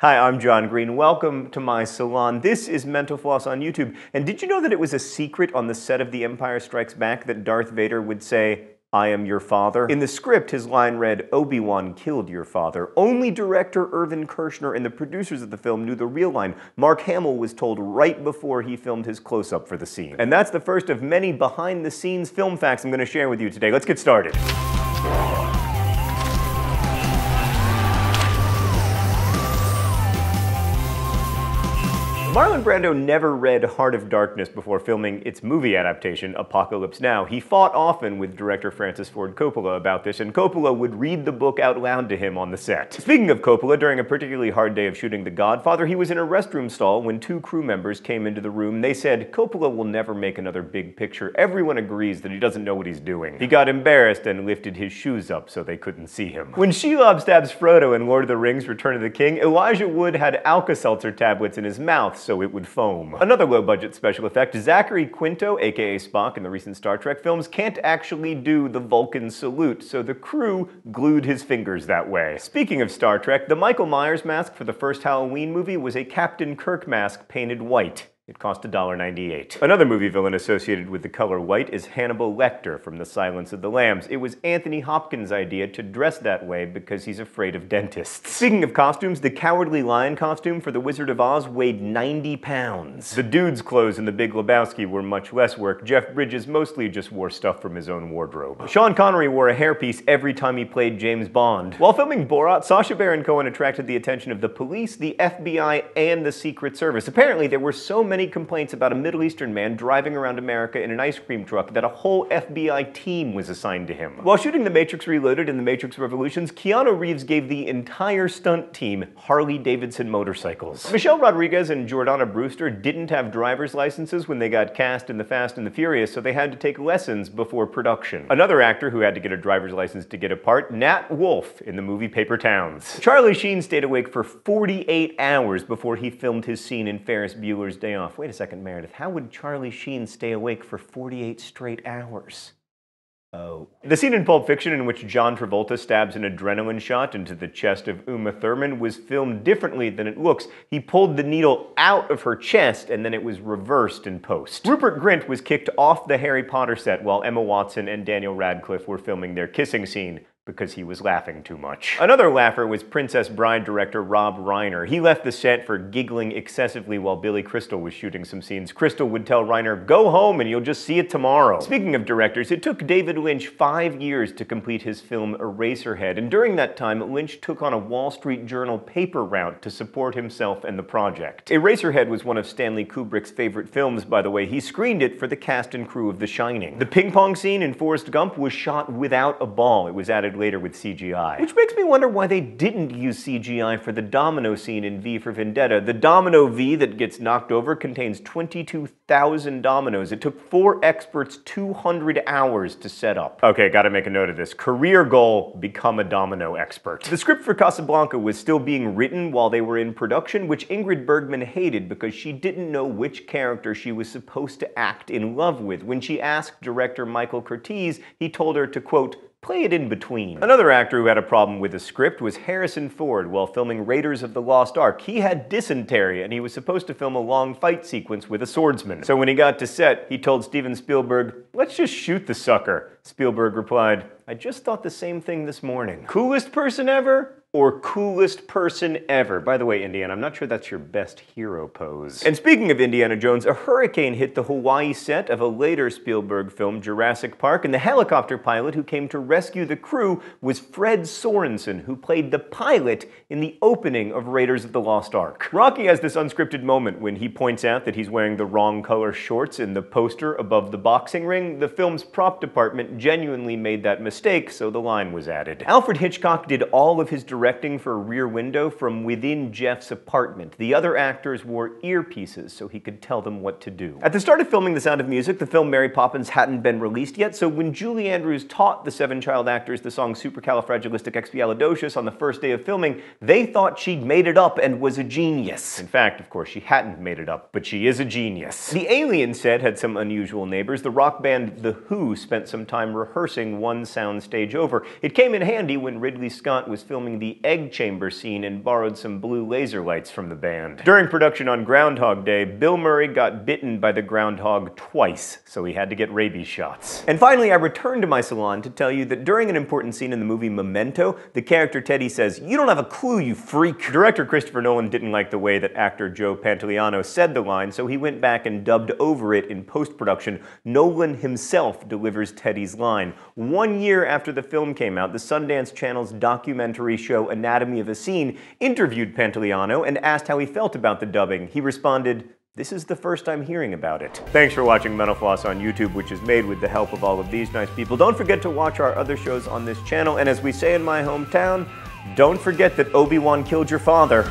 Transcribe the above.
Hi, I'm John Green. Welcome to my salon. This is Mental Floss on YouTube. And did you know that it was a secret on the set of The Empire Strikes Back that Darth Vader would say, "I am your father"? In the script, his line read, "Obi-Wan killed your father." Only director Irvin Kershner and the producers of the film knew the real line. Mark Hamill was told right before he filmed his close-up for the scene. And that's the first of many behind-the-scenes film facts I'm going to share with you today. Let's get started. Marlon Brando never read Heart of Darkness before filming its movie adaptation, Apocalypse Now. He fought often with director Francis Ford Coppola about this, and Coppola would read the book out loud to him on the set. Speaking of Coppola, during a particularly hard day of shooting The Godfather, he was in a restroom stall when two crew members came into the room. They said, "Coppola will never make another big picture. Everyone agrees that he doesn't know what he's doing." He got embarrassed and lifted his shoes up so they couldn't see him. When Shelob stabs Frodo in Lord of the Rings Return of the King, Elijah Wood had Alka-Seltzer tablets in his mouth so it would foam. Another low-budget special effect, Zachary Quinto, aka Spock in the recent Star Trek films, can't actually do the Vulcan salute, so the crew glued his fingers that way. Speaking of Star Trek, the Michael Myers mask for the first Halloween movie was a Captain Kirk mask painted white. It cost $1.98. Another movie villain associated with the color white is Hannibal Lecter from The Silence of the Lambs. It was Anthony Hopkins' idea to dress that way because he's afraid of dentists. Speaking of costumes, the Cowardly Lion costume for The Wizard of Oz weighed 90 pounds. The dude's clothes in The Big Lebowski were much less work. Jeff Bridges mostly just wore stuff from his own wardrobe. Sean Connery wore a hairpiece every time he played James Bond. While filming Borat, Sacha Baron Cohen attracted the attention of the police, the FBI, and the Secret Service. Apparently, there were so many complaints about a Middle Eastern man driving around America in an ice cream truck that a whole FBI team was assigned to him. While shooting The Matrix Reloaded and The Matrix Revolutions, Keanu Reeves gave the entire stunt team Harley-Davidson motorcycles. Michelle Rodriguez and Jordana Brewster didn't have driver's licenses when they got cast in The Fast and the Furious, so they had to take lessons before production. Another actor who had to get a driver's license to get a part, Nat Wolff in the movie Paper Towns. Charlie Sheen stayed awake for 48 hours before he filmed his scene in Ferris Bueller's Day Off. Wait a second, Meredith. How would Charlie Sheen stay awake for 48 straight hours? Oh. The scene in Pulp Fiction in which John Travolta stabs an adrenaline shot into the chest of Uma Thurman was filmed differently than it looks. He pulled the needle out of her chest and then it was reversed in post. Rupert Grint was kicked off the Harry Potter set while Emma Watson and Daniel Radcliffe were filming their kissing scene because he was laughing too much. Another laugher was Princess Bride director Rob Reiner. He left the set for giggling excessively while Billy Crystal was shooting some scenes. Crystal would tell Reiner, "Go home and you'll just see it tomorrow." Speaking of directors, it took David Lynch 5 years to complete his film Eraserhead, and during that time, Lynch took on a Wall Street Journal paper route to support himself and the project. Eraserhead was one of Stanley Kubrick's favorite films, by the way. He screened it for the cast and crew of The Shining. The ping pong scene in Forrest Gump was shot without a ball. It was added later with CGI. Which makes me wonder why they didn't use CGI for the domino scene in V for Vendetta. The domino V that gets knocked over contains 22,000 dominoes. It took 4 experts 200 hours to set up. Okay, gotta make a note of this. Career goal, become a domino expert. The script for Casablanca was still being written while they were in production, which Ingrid Bergman hated because she didn't know which character she was supposed to act in love with. When she asked director Michael Curtiz, he told her to, quote, "play it in between." Another actor who had a problem with the script was Harrison Ford while filming Raiders of the Lost Ark. He had dysentery and he was supposed to film a long fight sequence with a swordsman. So when he got to set, he told Steven Spielberg, "let's just shoot the sucker." Spielberg replied, "I just thought the same thing this morning." Coolest person ever? Or coolest person ever? By the way, Indiana, I'm not sure that's your best hero pose. And speaking of Indiana Jones, a hurricane hit the Hawaii set of a later Spielberg film, Jurassic Park, and the helicopter pilot who came to rescue the crew was Fred Sorensen, who played the pilot in the opening of Raiders of the Lost Ark. Rocky has this unscripted moment when he points out that he's wearing the wrong color shorts in the poster above the boxing ring. The film's prop department genuinely made that mistake, so the line was added. Alfred Hitchcock did all of his directing for Rear Window from within Jeff's apartment. The other actors wore earpieces so he could tell them what to do. At the start of filming The Sound of Music, the film Mary Poppins hadn't been released yet, so when Julie Andrews taught the 7 child actors the song Supercalifragilisticexpialidocious on the first day of filming, they thought she'd made it up and was a genius. In fact, of course, she hadn't made it up, but she is a genius. The Alien set had some unusual neighbors. The rock band The Who spent some time rehearsing one sound stage over. It came in handy when Ridley Scott was filming the the egg chamber scene and borrowed some blue laser lights from the band. During production on Groundhog Day, Bill Murray got bitten by the groundhog twice, so he had to get rabies shots. And finally, I returned to my salon to tell you that during an important scene in the movie Memento, the character Teddy says, "You don't have a clue, you freak." Director Christopher Nolan didn't like the way that actor Joe Pantoliano said the line, so he went back and dubbed over it in post-production. Nolan himself delivers Teddy's line. 1 year after the film came out, the Sundance Channel's documentary show Anatomy of a Scene interviewed Pantoliano and asked how he felt about the dubbing. He responded, "This is the first I'm hearing about it." Thanks for watching Mental Floss on YouTube, which is made with the help of all of these nice people. Don't forget to watch our other shows on this channel, and as we say in my hometown, don't forget that Obi-Wan killed your father.